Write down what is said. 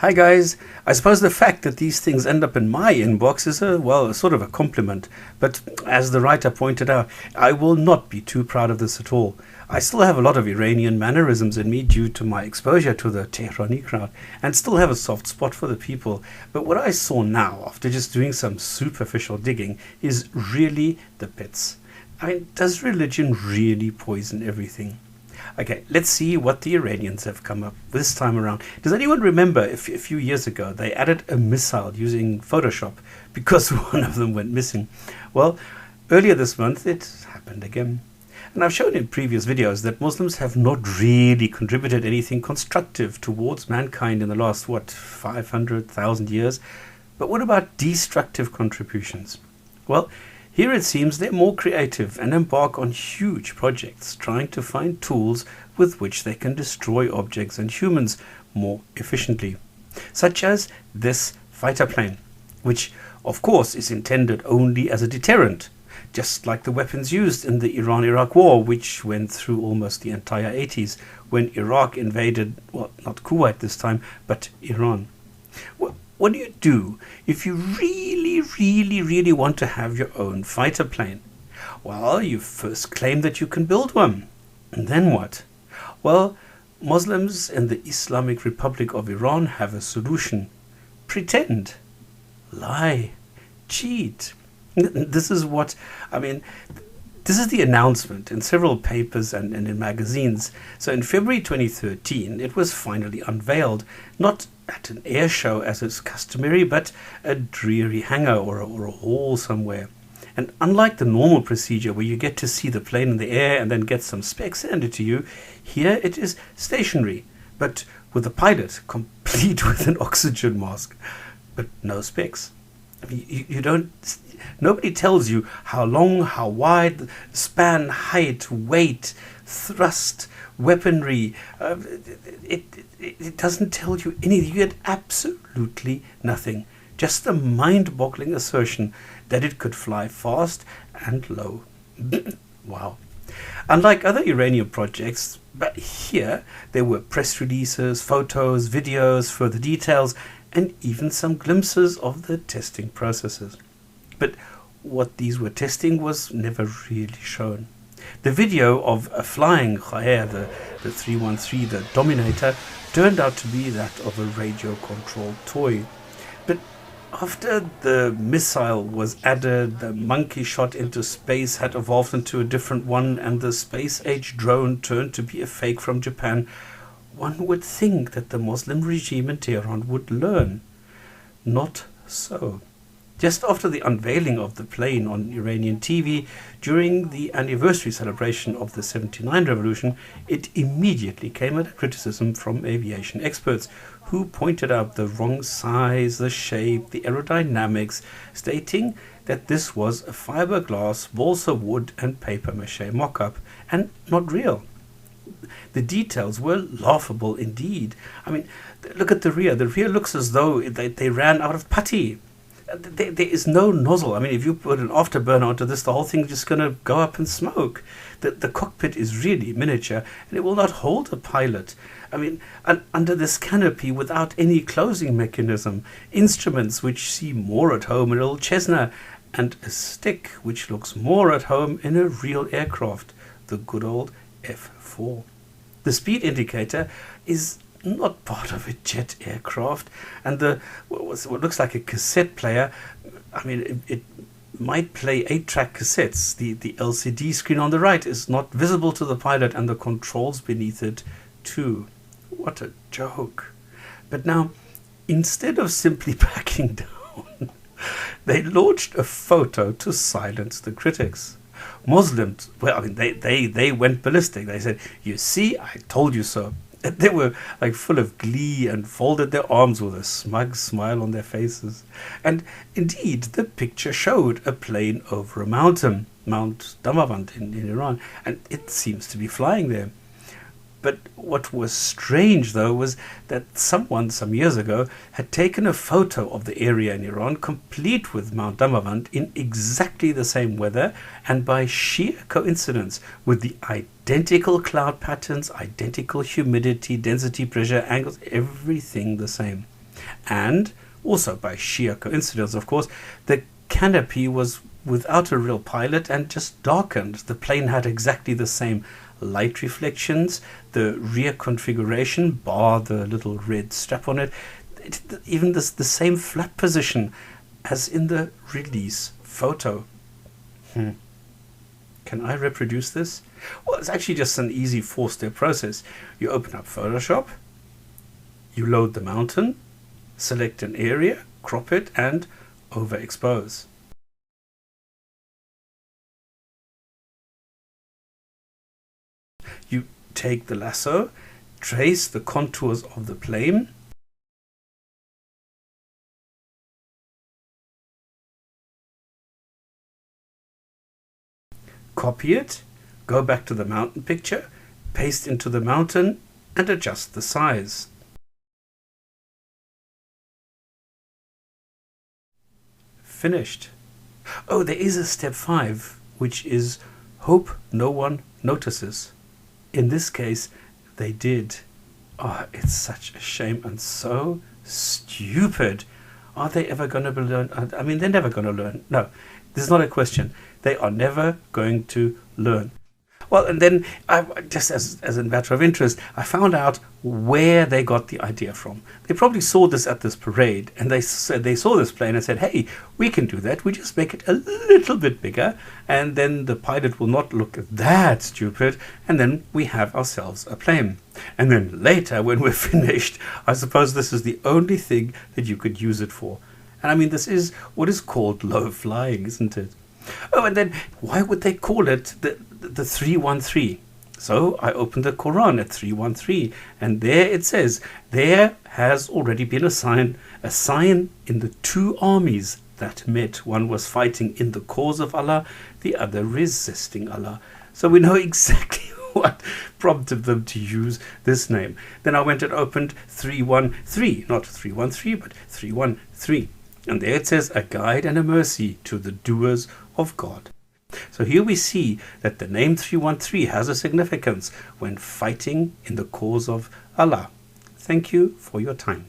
Hi guys, I suppose the fact that these things end up in my inbox is sort of a compliment. But as the writer pointed out, I will not be too proud of this at all. I still have a lot of Iranian mannerisms in me due to my exposure to the Tehrani crowd, and still have a soft spot for the people. But what I saw now, after just doing some superficial digging, is really the pits. I mean, does religion really poison everything? Okay, let's see what the Iranians have come up with this time around. Does anyone remember if a few years ago they added a missile using Photoshop because one of them went missing? Well, earlier this month it happened again. And I've shown in previous videos that Muslims have not really contributed anything constructive towards mankind in the last, 500,000 years? But what about destructive contributions? Well, here it seems they're more creative and embark on huge projects trying to find tools with which they can destroy objects and humans more efficiently. Such as this fighter plane, which of course is intended only as a deterrent, just like the weapons used in the Iran-Iraq war, which went through almost the entire 80s when Iraq invaded, well, not Kuwait this time, but Iran. What do you do if you really want to have your own fighter plane? Well, you first claim that you can build one. And then what? Well, Muslims in the Islamic Republic of Iran have a solution. Pretend. Lie. Cheat. This is the announcement in several papers and in magazines. So in February 2013, it was finally unveiled, not at an air show as is customary, but a dreary hangar or a hall somewhere. And unlike the normal procedure where you get to see the plane in the air and then get some specs handed to you, here it is stationary, but with a pilot complete with an oxygen mask, but no specs. I mean, nobody tells you how long, how wide, span, height, weight, thrust, weaponry. It doesn't tell you anything. You get absolutely nothing. Just the mind-boggling assertion that it could fly fast and low. Wow. Unlike other Iranian projects, but here there were press releases, photos, videos, further details, and even some glimpses of the testing processes. But what these were testing was never really shown. The video of a flying Khair, the 313, the Dominator, turned out to be that of a radio-controlled toy. But after the missile was added, the monkey shot into space had evolved into a different one, and the space-age drone turned to be a fake from Japan, one would think that the Muslim regime in Tehran would learn. Not so. Just after the unveiling of the plane on Iranian TV during the anniversary celebration of the 79 revolution, it immediately came under criticism from aviation experts who pointed out the wrong size, the shape, the aerodynamics, stating that this was a fiberglass, balsa wood and paper mache mock-up and not real. The details were laughable indeed. I mean, look at the rear. The rear looks as though they ran out of putty. There is no nozzle. I mean, if you put an afterburner onto this, the whole thing's just going to go up in smoke. The cockpit is really miniature, and it will not hold a pilot. I mean, under this canopy without any closing mechanism, instruments which seem more at home in an old Cessna, and a stick which looks more at home in a real aircraft, the good old F4. The speed indicator is not part of a jet aircraft, and what looks like a cassette player, I mean, it might play 8-track cassettes. The LCD screen on the right is not visible to the pilot, and the controls beneath it too. What a joke. But now, instead of simply backing down, they launched a photo to silence the critics. Muslims, well, I mean, they went ballistic. They said, "You see, I told you so." And they were like full of glee and folded their arms with a smug smile on their faces. And indeed, the picture showed a plane over a mountain, Mount Damavand in Iran, and it seems to be flying there. But what was strange, though, was that someone some years ago had taken a photo of the area in Iran, complete with Mount Damavand, in exactly the same weather, and by sheer coincidence, with the identical cloud patterns, identical humidity, density, pressure, angles, everything the same. And also by sheer coincidence, of course, the canopy was without a real pilot and just darkened. The plane had exactly the same light reflections, the rear configuration, bar the little red strap on it, even the same flap position as in the release photo. Can I reproduce this? Well, it's actually just an easy 4-step process. You open up Photoshop, you load the mountain, select an area, crop it, and overexpose. You take the lasso, trace the contours of the plane, copy it, go back to the mountain picture, paste into the mountain, and adjust the size. Finished. Oh, there is a step 5, which is hope no one notices. In this case, they did. Oh, it's such a shame and so stupid. Are they ever going to learn? I mean, they're never going to learn. No, this is not a question. They are never going to learn. Well, and then, just as a matter of interest, I found out where they got the idea from. They probably saw this at this parade, and they saw this plane and said, hey, we can do that. We just make it a little bit bigger, and then the pilot will not look that stupid, and then we have ourselves a plane. And then later, when we're finished, I suppose this is the only thing that you could use it for. And I mean, this is what is called low flying, isn't it? Oh, and then why would they call it the 313? So I opened the Quran at 313, and there it says, there has already been a sign in the 2 armies that met. One was fighting in the cause of Allah, the other resisting Allah. So we know exactly what prompted them to use this name. Then I went and opened 313, not 313, but 313. And there it says, a guide and a mercy to the doers of God. So here we see that the name 313 has a significance when fighting in the cause of Allah. Thank you for your time.